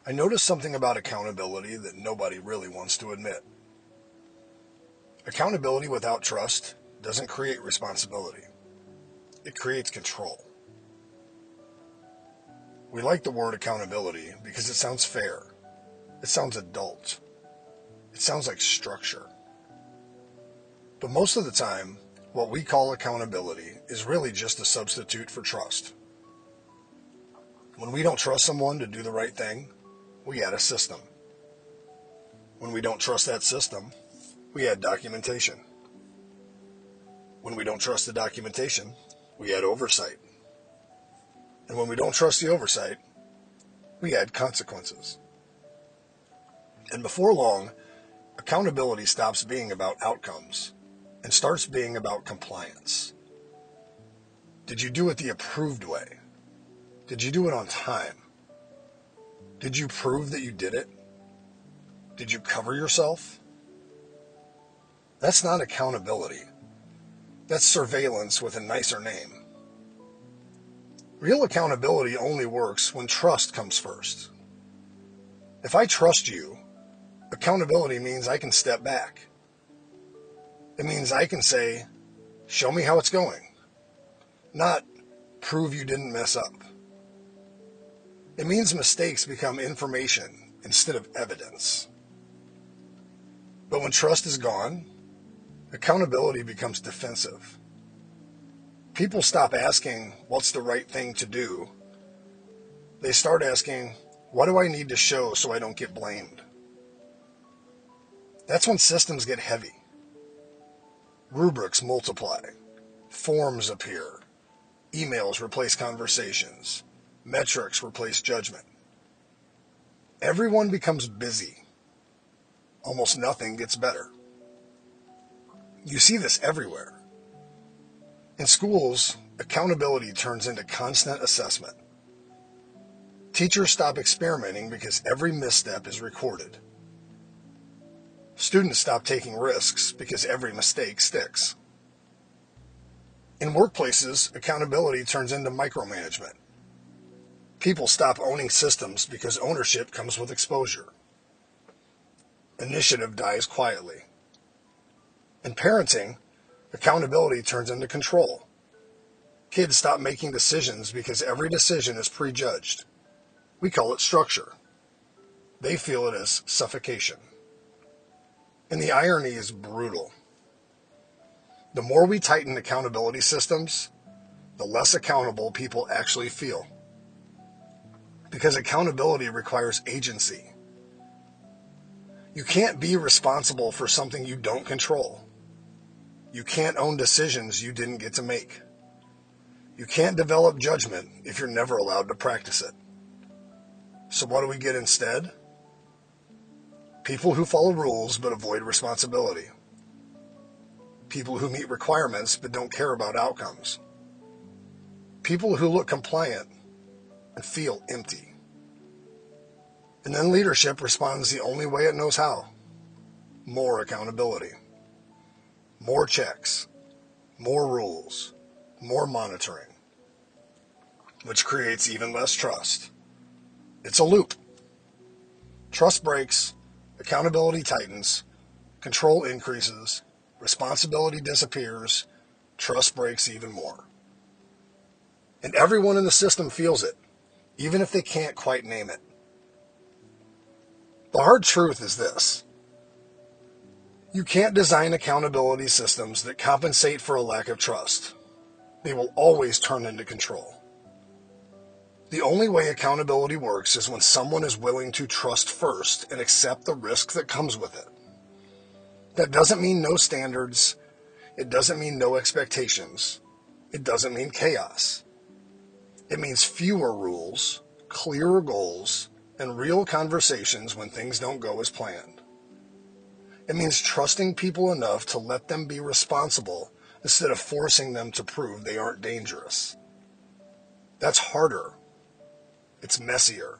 I noticed something about accountability that nobody really wants to admit. Accountability without trust doesn't create responsibility. It creates control. We like the word accountability because it sounds fair. It sounds adult. It sounds like structure. But most of the time, what we call accountability is really just a substitute for trust. When we don't trust someone to do the right thing, we add a system. When we don't trust that system, we add documentation. When we don't trust the documentation, we add oversight. And when we don't trust the oversight, we add consequences. And before long, accountability stops being about outcomes and starts being about compliance. Did you do it the approved way? Did you do it on time? Did you prove that you did it? Did you cover yourself? That's not accountability. That's surveillance with a nicer name. Real accountability only works when trust comes first. If I trust you, accountability means I can step back. It means I can say, show me how it's going, not prove you didn't mess up. It means mistakes become information instead of evidence. But when trust is gone, accountability becomes defensive. People stop asking, what's the right thing to do? They start asking, what do I need to show so I don't get blamed? That's when systems get heavy. Rubrics multiply. Forms appear. Emails replace conversations. Metrics replace judgment. Everyone becomes busy. Almost nothing gets better. You see this everywhere. In schools, accountability turns into constant assessment. Teachers stop experimenting because every misstep is recorded. Students stop taking risks because every mistake sticks. In workplaces, accountability turns into micromanagement. People stop owning systems because ownership comes with exposure. Initiative dies quietly. In parenting, accountability turns into control. Kids stop making decisions because every decision is prejudged. We call it structure. They feel it as suffocation. And the irony is brutal. The more we tighten accountability systems, the less accountable people actually feel. Because accountability requires agency. You can't be responsible for something you don't control. You can't own decisions you didn't get to make. You can't develop judgment if you're never allowed to practice it. So what do we get instead? People who follow rules but avoid responsibility. People who meet requirements but don't care about outcomes. People who look compliant and feel empty. And then leadership responds the only way it knows how. More accountability. More checks. More rules. More monitoring. Which creates even less trust. It's a loop. Trust breaks, accountability tightens, control increases, responsibility disappears, trust breaks even more. And everyone in the system feels it, even if they can't quite name it. The hard truth is this. You can't design accountability systems that compensate for a lack of trust. They will always turn into control. The only way accountability works is when someone is willing to trust first and accept the risk that comes with it. That doesn't mean no standards. It doesn't mean no expectations. It doesn't mean chaos. It means fewer rules, clearer goals, and real conversations when things don't go as planned. It means trusting people enough to let them be responsible instead of forcing them to prove they aren't dangerous. That's harder. It's messier.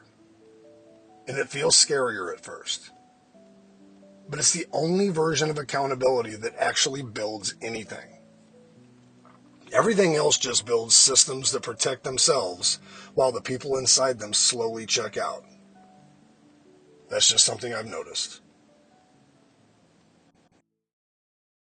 And it feels scarier at first. But it's the only version of accountability that actually builds anything. Everything else just builds systems that protect themselves while the people inside them slowly check out. That's just something I've noticed.